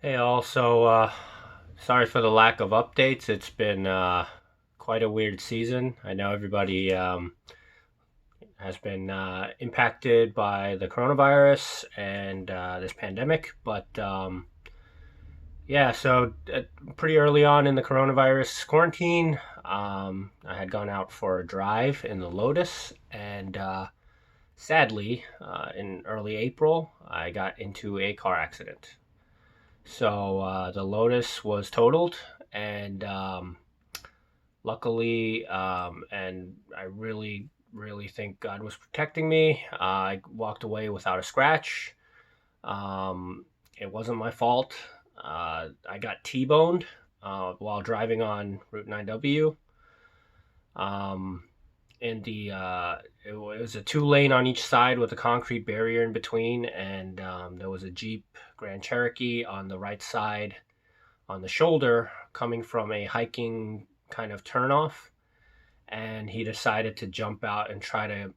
Hey, also, sorry for the lack of updates. It's been quite a weird season. I know everybody has been impacted by the coronavirus and this pandemic, but yeah, so pretty early on in the coronavirus quarantine, I had gone out for a drive in the Lotus, and sadly, in early April, I got into a car accident. So the Lotus was totaled, and luckily, and I really think God was protecting me. I walked away without a scratch. It wasn't my fault. I got T-boned while driving on Route 9W. Um, and it was a two lane on each side with a concrete barrier in between, and there was a Jeep Grand Cherokee on the right side on the shoulder coming from a hiking kind of turnoff, and he decided to jump out and try to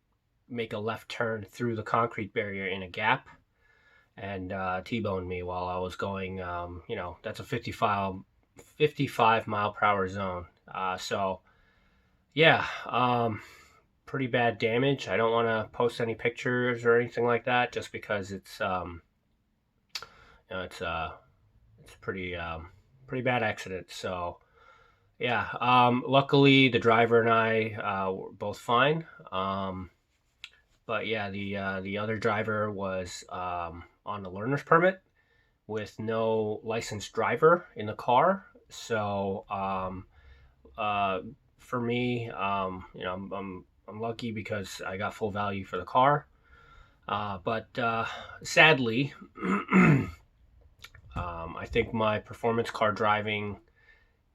make a left turn through the concrete barrier in a gap and T-boned me while I was going. That's a 55 mile per hour zone. So yeah, pretty bad damage. I don't want to post any pictures or anything like that, just because you know, it's uh, it's pretty bad accident. So yeah, luckily the driver and I were both fine. But yeah, the other driver was on a learner's permit with no licensed driver in the car. So uh, for me, I'm lucky because I got full value for the car. But sadly, I think my performance car driving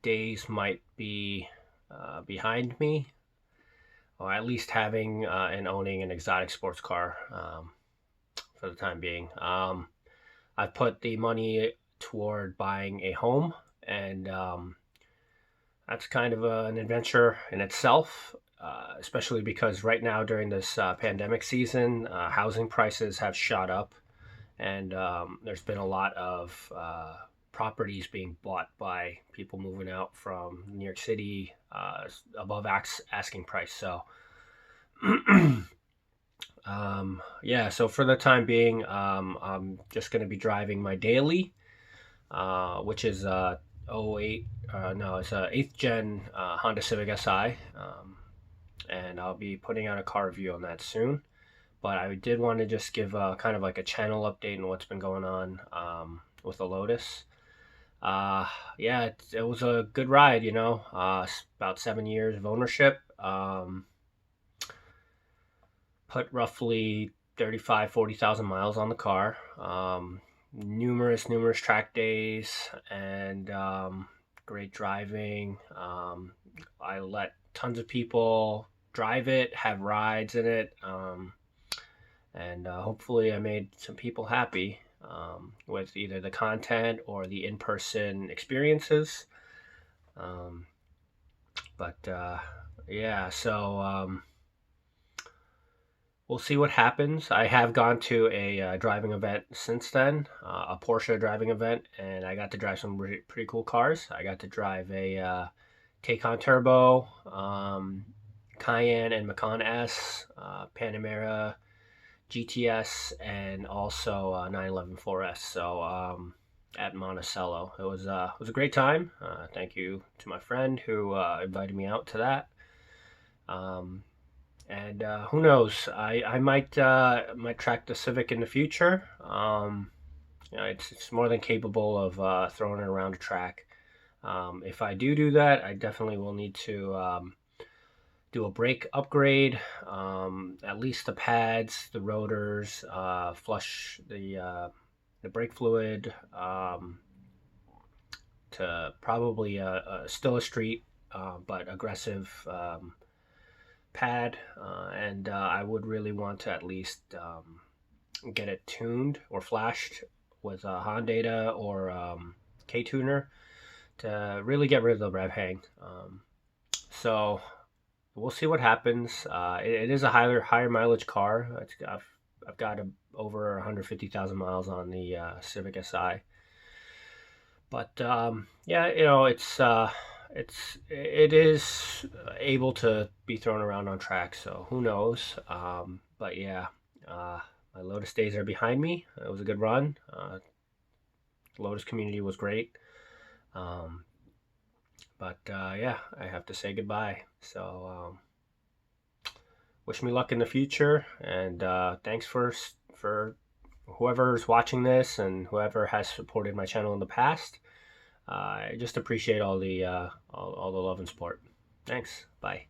days might be behind me, or at least having and owning an exotic sports car for the time being. I've put the money toward buying a home, and that's kind of an adventure in itself. Especially because right now during this pandemic season, housing prices have shot up, and there's been a lot of properties being bought by people moving out from New York City above asking price. So, yeah, so for the time being, I'm just going to be driving my daily, which is '08. No, it's a 8th gen Honda Civic Si, and I'll be putting out a car review on that soon. But I did want to just give kind of like a channel update on what's been going on with the Lotus. Uh, yeah, it was a good ride, about 7 years of ownership. Put roughly 40,000 miles on the car. Numerous track days, and great driving. I let tons of people drive it, have rides in it. And hopefully I made some people happy with either the content or the in-person experiences. Um, but yeah, so we'll see what happens. I have gone to a driving event since then, a Porsche driving event, and I got to drive some pretty cool cars. I got to drive a Taycan Turbo, Cayenne and Macan S, Panamera GTS, and also 911 4S. So at Monticello, it was a great time. Thank you to my friend who invited me out to that. Um, and who knows? I might track the Civic in the future. It's more than capable of throwing it around a track. If I do that, I definitely will need to do a brake upgrade, at least the pads, the rotors, flush the brake fluid, to probably still a street but aggressive pad, and I would really want to at least get it tuned or flashed with a Honda or K tuner to really get rid of the rev hang. So we'll see what happens. It is a higher mileage car. I've got over 150,000 miles on the Civic Si. But yeah, it is able to be thrown around on track. So who knows? But yeah, uh, my Lotus days are behind me. It was a good run. The Lotus community was great. Um, but yeah, I have to say goodbye. So wish me luck in the future, and thanks for whoever's watching this and whoever has supported my channel in the past. I just appreciate all the love and support. Thanks. Bye.